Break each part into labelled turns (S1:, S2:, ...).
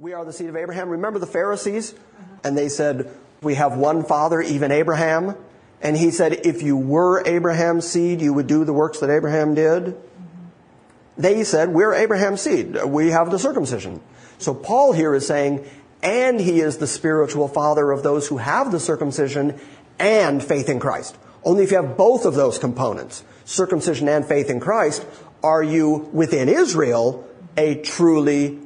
S1: We are the seed of Abraham. Remember the Pharisees? And they said, we have one father, even Abraham. And he said, if you were Abraham's seed, you would do the works that Abraham did. They said, we're Abraham's seed. We have the circumcision. So Paul here is saying, and he is the spiritual father of those who have the circumcision and faith in Christ. Only if you have both of those components, circumcision and faith in Christ, are you within Israel a truly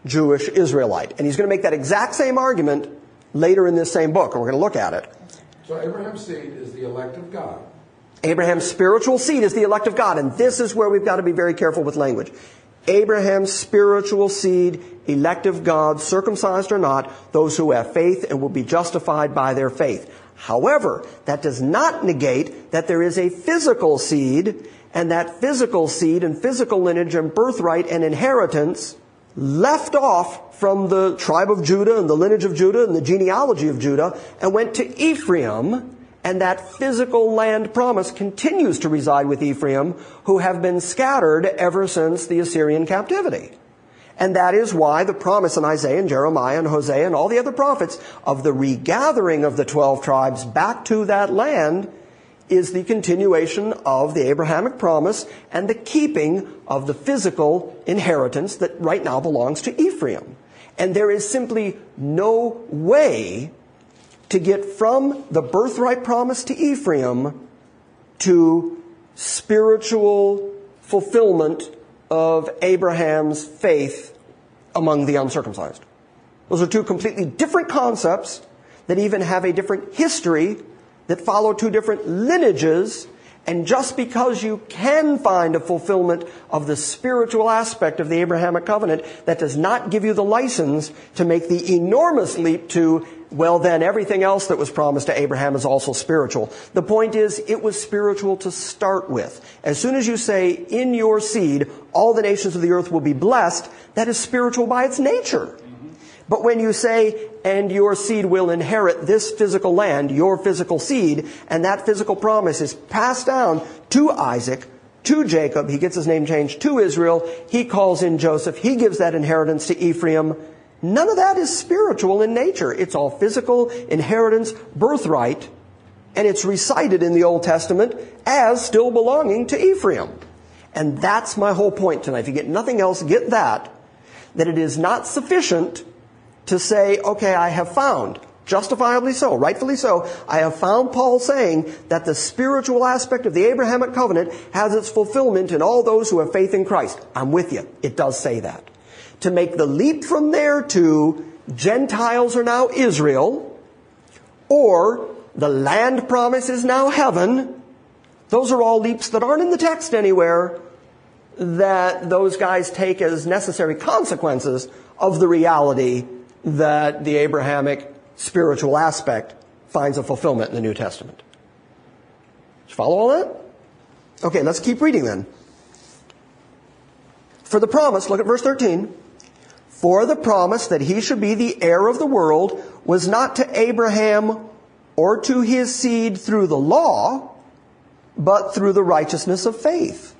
S1: Jewish Israelite. And he's going to make that exact same argument later in this same book, and we're going to look at it.
S2: So Abraham's seed is the elect of God.
S1: Abraham's spiritual seed is the elect of God, and this is where we've got to be very careful with language. Abraham's spiritual seed, elect of God, circumcised or not, those who have faith and will be justified by their faith. However, that does not negate that there is a physical seed, and that physical seed and physical lineage and birthright and inheritance left off from the tribe of Judah and the lineage of Judah and the genealogy of Judah and went to Ephraim, and that physical land promise continues to reside with Ephraim, who have been scattered ever since the Assyrian captivity. And that is why the promise in Isaiah and Jeremiah and Hosea and all the other prophets of the regathering of the 12 tribes back to that land is the continuation of the Abrahamic promise and the keeping of the physical inheritance that right now belongs to Ephraim. And there is simply no way to get from the birthright promise to Ephraim to spiritual fulfillment of Abraham's faith among the uncircumcised. Those are two completely different concepts that even have a different history, that follow two different lineages, and just because you can find a fulfillment of the spiritual aspect of the Abrahamic covenant, that does not give you the license to make the enormous leap to, well then, everything else that was promised to Abraham is also spiritual. The point is, it was spiritual to start with. As soon as you say, in your seed, all the nations of the earth will be blessed, that is spiritual by its nature. But when you say, and your seed will inherit this physical land, your physical seed, and that physical promise is passed down to Isaac, to Jacob, he gets his name changed, to Israel, he calls in Joseph, he gives that inheritance to Ephraim. None of that is spiritual in nature. It's all physical, inheritance, birthright, and it's recited in the Old Testament as still belonging to Ephraim. And that's my whole point tonight. If you get nothing else, get that it is not sufficient to say, okay, I have found, justifiably so, rightfully so, I have found Paul saying that the spiritual aspect of the Abrahamic covenant has its fulfillment in all those who have faith in Christ. I'm with you. It does say that. To make the leap from there to Gentiles are now Israel, or the land promise is now heaven, those are all leaps that aren't in the text anywhere, that those guys take as necessary consequences of the reality that the Abrahamic spiritual aspect finds a fulfillment in the New Testament. Did you follow all that? Okay, let's keep reading then. For the promise, look at verse 13. For the promise that he should be the heir of the world was not to Abraham or to his seed through the law, but through the righteousness of faith.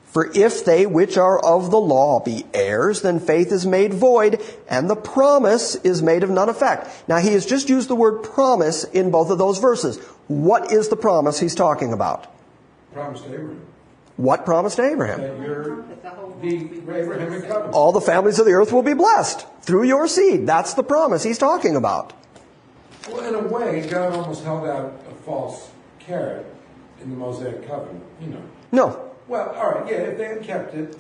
S1: For if they which are of the law be heirs, then faith is made void, and the promise is made of none effect. Now, he has just used the word promise in both of those verses. What is the promise he's talking about?
S2: Promise to Abraham.
S1: What promise to Abraham?
S2: That you're the Abrahamic covenant.
S1: All the families of the earth will be blessed through your seed. That's the promise he's talking about.
S2: Well, in a way, God almost held out a false carrot in the Mosaic covenant,
S1: No.
S2: Well, all right, yeah, if they had kept it,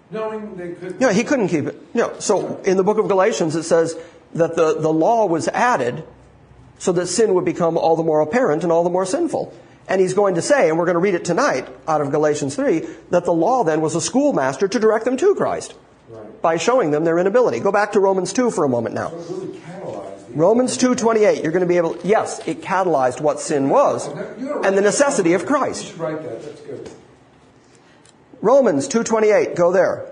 S2: knowing they could...
S1: No, he couldn't keep it. No. So in the book of Galatians, it says that the law was added so that sin would become all the more apparent and all the more sinful. And he's going to say, and we're going to read it tonight out of Galatians 3, that the law then was a schoolmaster to direct them to Christ by showing them their inability. Go back to Romans 2 for a moment now.
S2: So it really catalyzed...
S1: Romans 2:28, you're going to be able... Yes, it catalyzed what sin was and the necessity of Christ.
S2: You should write that. That's good.
S1: Romans 2:28, go there.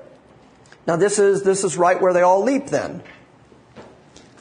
S1: Now this is right where they all leap then.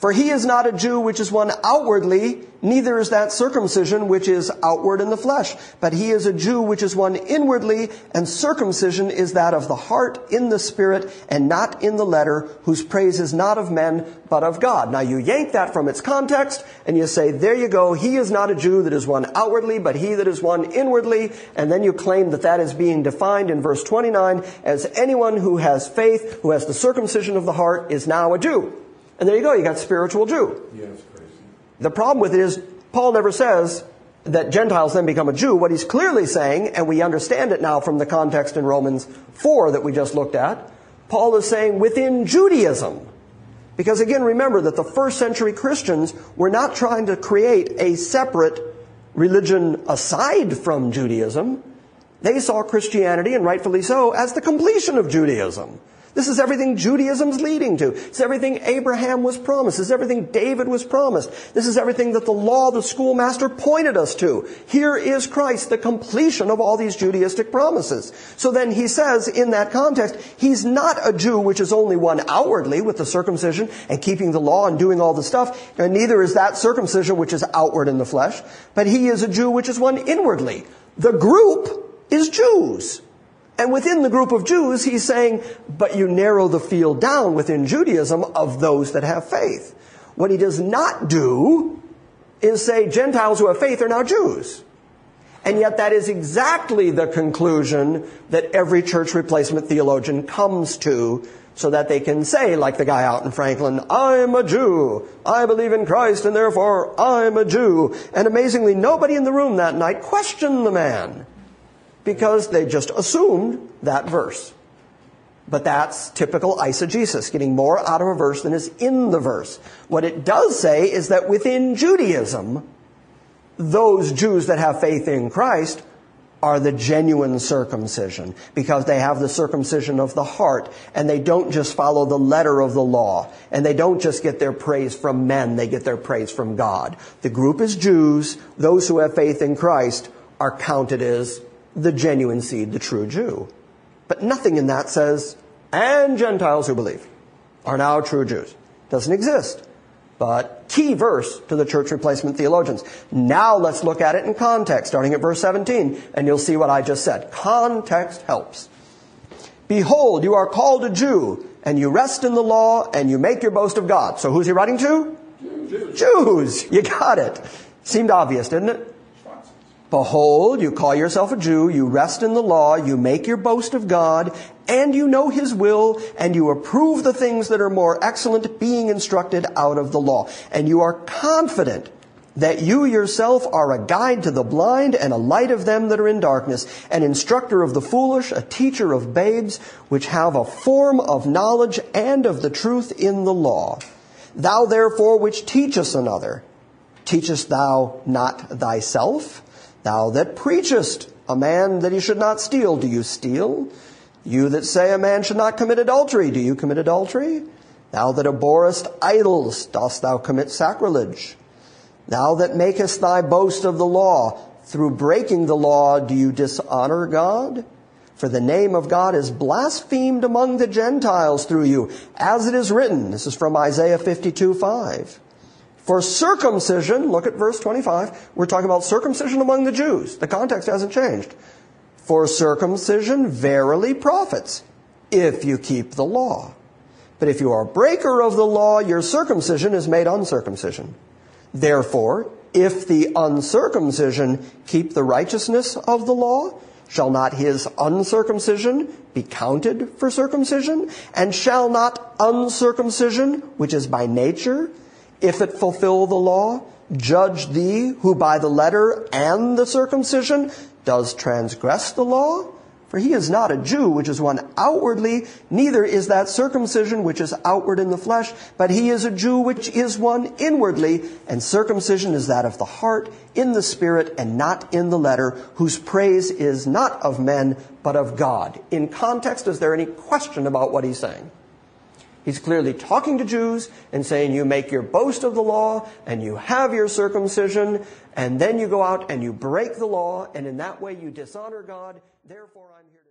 S1: For he is not a Jew which is one outwardly, neither is that circumcision which is outward in the flesh. But he is a Jew which is one inwardly, and circumcision is that of the heart in the spirit, and not in the letter, whose praise is not of men, but of God. Now you yank that from its context, and you say, there you go, he is not a Jew that is one outwardly, but he that is one inwardly. And then you claim that that is being defined in verse 29 as anyone who has faith, who has the circumcision of the heart, is now a Jew. And there you go, you got spiritual Jew.
S2: Yeah, that's crazy.
S1: The problem with it is, Paul never says that Gentiles then become a Jew. What he's clearly saying, and we understand it now from the context in Romans 4 that we just looked at, Paul is saying within Judaism. Because again, remember that the first century Christians were not trying to create a separate religion aside from Judaism. They saw Christianity, and rightfully so, as the completion of Judaism. This is everything Judaism's leading to. It's everything Abraham was promised. It's everything David was promised. This is everything that the law, the schoolmaster, pointed us to. Here is Christ, the completion of all these Judaistic promises. So then he says, in that context, he's not a Jew which is only one outwardly with the circumcision and keeping the law and doing all the stuff, and neither is that circumcision which is outward in the flesh, but he is a Jew which is one inwardly. The group is Jews. And within the group of Jews, he's saying, but you narrow the field down within Judaism of those that have faith. What he does not do is say Gentiles who have faith are now Jews. And yet that is exactly the conclusion that every church replacement theologian comes to, so that they can say, like the guy out in Franklin, I'm a Jew. I believe in Christ, and therefore I'm a Jew. And amazingly, nobody in the room that night questioned the man, because they just assumed that verse. But that's typical eisegesis, getting more out of a verse than is in the verse. What it does say is that within Judaism, those Jews that have faith in Christ are the genuine circumcision, because they have the circumcision of the heart, and they don't just follow the letter of the law, and they don't just get their praise from men, they get their praise from God. The group is Jews. Those who have faith in Christ are counted as the genuine seed, the true Jew. But nothing in that says, and Gentiles who believe are now true Jews. Doesn't exist. But key verse to the church replacement theologians. Now let's look at it in context, starting at verse 17, and you'll see what I just said. Context helps. Behold, you are called a Jew, and you rest in the law, and you make your boast of God. So who's he writing to? Jews. You got it. Seemed obvious, didn't it? Behold, you call yourself a Jew, you rest in the law, you make your boast of God, and you know his will, and you approve the things that are more excellent, being instructed out of the law. And you are confident that you yourself are a guide to the blind and a light of them that are in darkness, an instructor of the foolish, a teacher of babes, which have a form of knowledge and of the truth in the law. Thou therefore which teachest another, teachest thou not thyself? Thou that preachest a man that he should not steal, do you steal? You that say a man should not commit adultery, do you commit adultery? Thou that abhorrest idols, dost thou commit sacrilege? Thou that makest thy boast of the law, through breaking the law, do you dishonor God? For the name of God is blasphemed among the Gentiles through you, as it is written. This is from Isaiah 52:5. For circumcision, look at verse 25, we're talking about circumcision among the Jews. The context hasn't changed. For circumcision verily profits, if you keep the law. But if you are a breaker of the law, your circumcision is made uncircumcision. Therefore, if the uncircumcision keep the righteousness of the law, shall not his uncircumcision be counted for circumcision? And shall not uncircumcision, which is by nature, if it fulfill the law, judge thee who by the letter and the circumcision does transgress the law? For he is not a Jew which is one outwardly, neither is that circumcision which is outward in the flesh, but he is a Jew which is one inwardly, and circumcision is that of the heart, in the spirit, and not in the letter, whose praise is not of men, but of God. In context, is there any question about what he's saying? He's clearly talking to Jews and saying, you make your boast of the law and you have your circumcision, and then you go out and you break the law, and in that way you dishonor God. Therefore, I'm here.